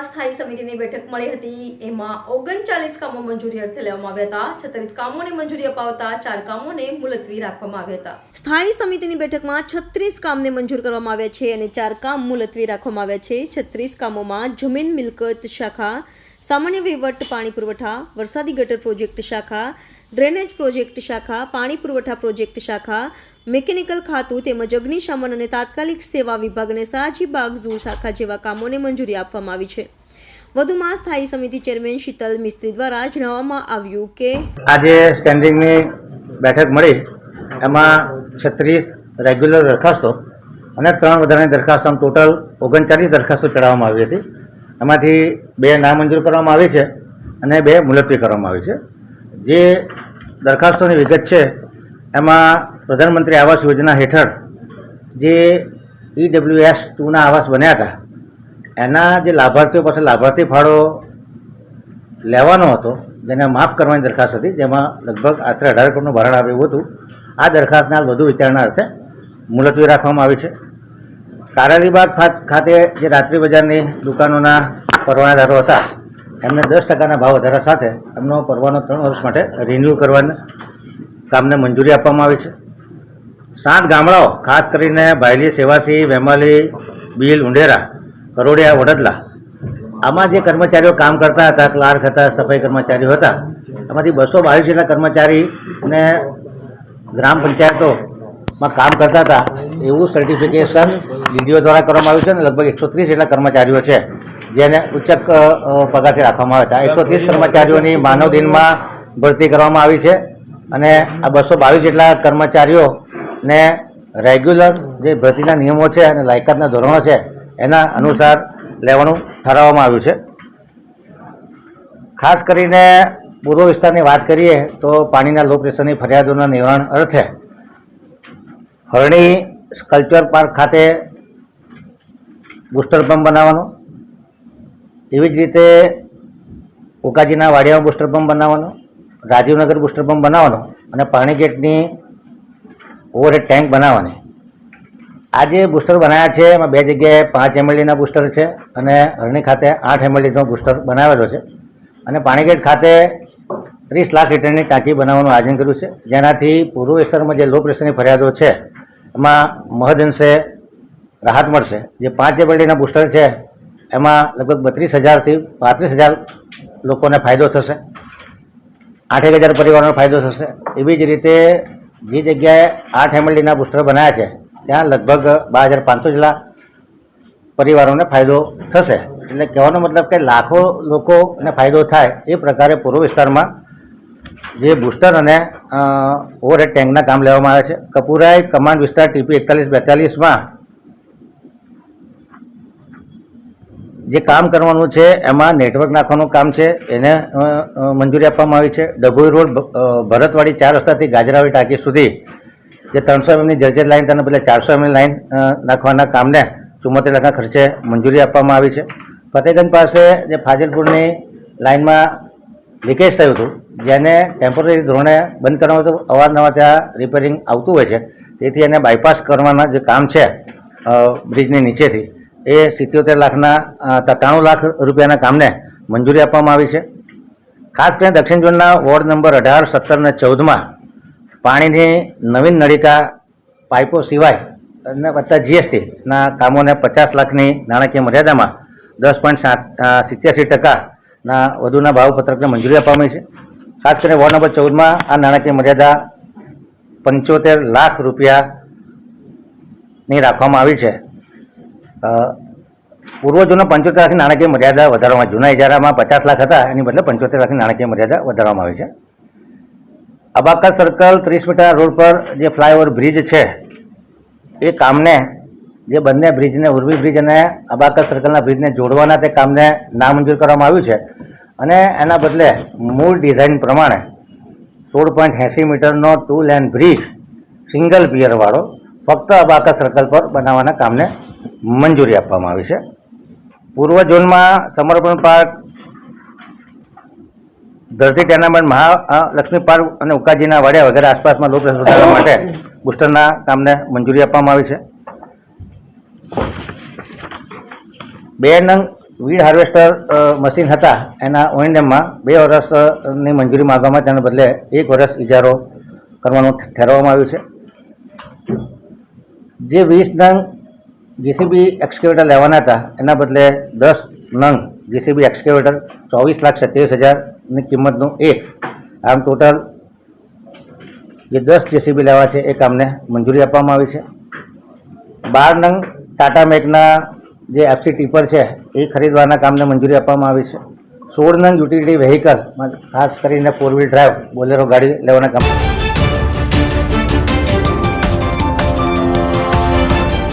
સ્થાયી સમિતિની બેઠક મળી હતી। એમાં 39 કામો મંજૂરી અર્થે લેવામાં આવ્યા હતા। 36 કામોને મંજૂરી અપાવતા 4 કામોને મુલતવી રાખવામાં આવ્યા હતા। સ્થાયી સમિતિની બેઠકમાં 36 કામને મંજૂર કરવામાં આવ્યા છે અને 4 કામ મુલતવી રાખવામાં આવ્યા છે। 36 કામોમાં જમીન મિલકત શાખા, સામાન્ય વહીવટ, પાણી પુરવઠા, વરસાદી ગટર પ્રોજેક્ટ શાખા, ડ્રેનેજ પ્રોજેક્ટ શાખા, પાણી પુરવઠા પ્રોજેક્ટ શાખા, મિકેનિકલ ખાતું તેમજ અગ્નિશમન અને તાત્કાલિક સેવા વિભાગ અને સાજી બાગ ઝૂ શાખા જેવા કામોને મંજૂરી આપવામાં આવી છે। વધુમાં સ્થાયી સમિતિ ચેરમેન શીતલ મિસ્ત્રી દ્વારા જણાવવામાં આવ્યું કે આજે સ્ટેન્ડિંગની બેઠક મળી એમાં 36 રેગ્યુલર દરખાસ્તો અને 3 વધારાની દરખાસ્તો ટોટલ 39 દરખાસ્તો ચડાવવામાં આવી હતી। એમાંથી 2 નામંજૂર કરવામાં આવી છે અને 2 મુલતવી કરવામાં આવી છે। જે દરખાસ્તોની વિગત છે એમાં પ્રધાનમંત્રી આવાસ યોજના હેઠળ જે EWS 2ના આવાસ બન્યા હતા એના જે લાભાર્થીઓ પાસે લાભાર્થી ફાળો લેવાનો હતો જેને માફ કરવાની દરખાસ્ત હતી, જેમાં લગભગ આશરે 18 કરોડનું ભારણ આવ્યું હતું। આ દરખાસ્તના વધુ વિચારણા અર્થે મુલતવી રાખવામાં આવી છે। કારાલીબાગ ખાતે જે રાત્રિ બજારની દુકાનોના પરવાનાદારો હતા એમને 10%ના ભાવ વધારા સાથે એમનો પરવાનો 3 વર્ષ માટે રિન્યૂ કરવાના કામને મંજૂરી આપવામાં આવી છે। 7 ગામડાઓ ખાસ કરીને ભાયલી, સેવાસી, વેમાલી, બીલ, ઉંડેરા, કરોડિયા, વડદલા આમાં જે કર્મચારીઓ કામ કરતા હતા, ક્લાર્ક હતા, સફાઈ કર્મચારીઓ હતા, એમાંથી 222 જેટલા કર્મચારીને ગ્રામ પંચાયતોમાં કામ કરતા હતા એવું સર્ટિફિકેશન DDO દ્વારા કરવામાં આવ્યું છે અને લગભગ 130 જેટલા કર્મચારીઓ છે જેને ઉચ્ચક પગારથી રાખવામાં આવ્યા હતા। 130 કર્મચારીઓની માનવ દિનમાં ભરતી કરવામાં આવી છે અને આ 222 જેટલા કર્મચારીઓને રેગ્યુલર જે ભરતીના નિયમો છે અને લાયકાતના ધોરણો છે એના અનુસાર લેવાનું ઠરાવવામાં આવ્યું છે। ખાસ કરીને પૂર્વ વિસ્તારની વાત કરીએ તો પાણીના લો પ્રેશરની ફરિયાદોના નિવારણ અર્થે હરણી સ્કલ્પચર પાર્ક ખાતે બુસ્ટર પંપ બનાવવાનો, એવી જ રીતે ઉકાજીના વાડિયામાં બુસ્ટર પંપ બનાવવાનો, રાજીવનગર બુસ્ટર પંપ બનાવવાનો અને પાણી ગેટની ઓવરહેડ ટેન્ક બનાવવાની। આ જે બુસ્ટર બનાવ્યા છે એમાં 2 જગ્યાએ 5 mLના બુસ્ટર છે અને હરણી ખાતે 8 mLનો બુસ્ટર બનાવેલો છે અને પાણીગેટ ખાતે 30 લાખ લીટરની ટાંકી બનાવવાનું આયોજન કર્યું છે, જેનાથી પૂર્વ વિસ્તારમાં જે લો પ્રેશરની ફરિયાદો છે એમાં મહદઅંશે રાહત મળશે। જે 5 mLના બુસ્ટર છે એમાં લગભગ 32,000થી 35,000 લોકોને ફાયદો થશે, 8,000 પરિવારોને ફાયદો થશે। એવી જ રીતે જે જગ્યાએ 8 mLના બુસ્ટર બનાવ્યા છે ત્યાં લગભગ 12,500 જેટલા પરિવારોને ફાયદો થશે। એટલે કહેવાનો મતલબ કે લાખો લોકોને ફાયદો થાય એ પ્રકારે પૂર્વ વિસ્તારમાં જે બુસ્ટર અને ઓવરહેડ ટેન્કના કામ લેવામાં આવે છે। કપુરાઈ કમાન્ડ વિસ્તાર TP 4142માં જે કામ કરવાનું છે એમાં નેટવર્ક નાખવાનું કામ છે એને મંજૂરી આપવામાં આવી છે। ડભોઈ રોડ ભરતવાડી 4 રસ્તાથી ગાજરાવાડી ટાંકી સુધી જે 300 mmની જર્જર લાઇન તેના બદલે 400 mm લાઇન નાખવાના કામને 74 લાખના ખર્ચે મંજૂરી આપવામાં આવી છે। ફતેગંજ પાસે જે ફાજલપુરની લાઇનમાં લીકેજ થયું હતું જેને ટેમ્પરરી ધોરણે બંધ કરવામાં હતું, અવારનવાર ત્યાં રિપેરિંગ આવતું હોય છે, તેથી એને બાયપાસ કરવાના જે કામ છે બ્રિજની નીચેથી એ 77 લાખના 93 લાખ રૂપિયાના કામને મંજૂરી આપવામાં આવી છે। ખાસ કરીને દક્ષિણ ઝોનના વોર્ડ નંબર 18, 17 અને 14માં પાણીની નવીન નળિકા પાઇપો સિવાય અને વત્તા GSTના કામોને 50 લાખની નાણાકીય મર્યાદામાં 10.87%ના વધુના ભાવપત્રકને મંજૂરી આપવામાં આવી છે। ખાસ કરીને વોર્ડ નંબર 14માં આ નાણાકીય મર્યાદા 75 લાખ રૂપિયાની રાખવામાં આવી છે। પૂર્વ જૂના 75 લાખની નાણાકીય મર્યાદા વધારવામાં, જૂના ઇજારામાં 50 લાખ હતા એની બદલે 75 લાખની નાણાકીય મર્યાદા વધારવામાં આવી છે। અબાકસ સર્કલ 30 મીટર રોડ પર જે ફ્લાયઓવર બ્રિજ છે એ કામને જે બંને બ્રિજને ઉર્વી બ્રિજ અને અબાકસ સર્કલના બ્રિજને જોડવાના તે કામને નામંજૂર કરવામાં આવ્યું છે અને એના બદલે મૂળ ડિઝાઇન પ્રમાણે 16.80 મીટરનો 2 લેન બ્રિજ સિંગલ પિયરવાળો ફક્ત અબાકસ સર્કલ પર બનાવવાના કામને મંજૂરી આપવામાં આવી છે। પૂર્વ ઝોનમાં સમર્પણ પાર્ક, ધરતી ટેનામેન્ટ, મહાલક્ષ્મી પાર્ક અને ઉકાજીના વાડિયા વગેરે આસપાસમાં લો પ્રેશર સુધારવા માટે બુસ્ટરના કામને મંજૂરી આપવામાં આવી છે। 2 નંગ વીડ હાર્વેસ્ટર મશીન હતા એના ઓએનએમમાં 2 વર્ષની મંજૂરી માગવામાં તેના બદલે 1 વર્ષ ઇજારો કરવાનું ઠેરવવામાં આવ્યું છે. જે 20 નંગ જેસીબી એક્સકેવેટર લેવાના હતા એના બદલે 10 નંગ જેસીબી એક્સકેવેટર 24,27,000ની કિંમતનું એક, આમ ટોટલ જે 10 જેસીબી લેવા છે એ કામને મંજૂરી આપવામાં આવી છે. 12 નંગ ટાટા મેકના જે એફસી ટીપર છે એ ખરીદવાના કામને મંજૂરી આપવામાં આવી છે. 16 નંગ યુટિલિટી વ્હીકલ ખાસ કરીને 4 વ્હીલ ડ્રાઈવ બોલેરો ગાડી લેવાના કામ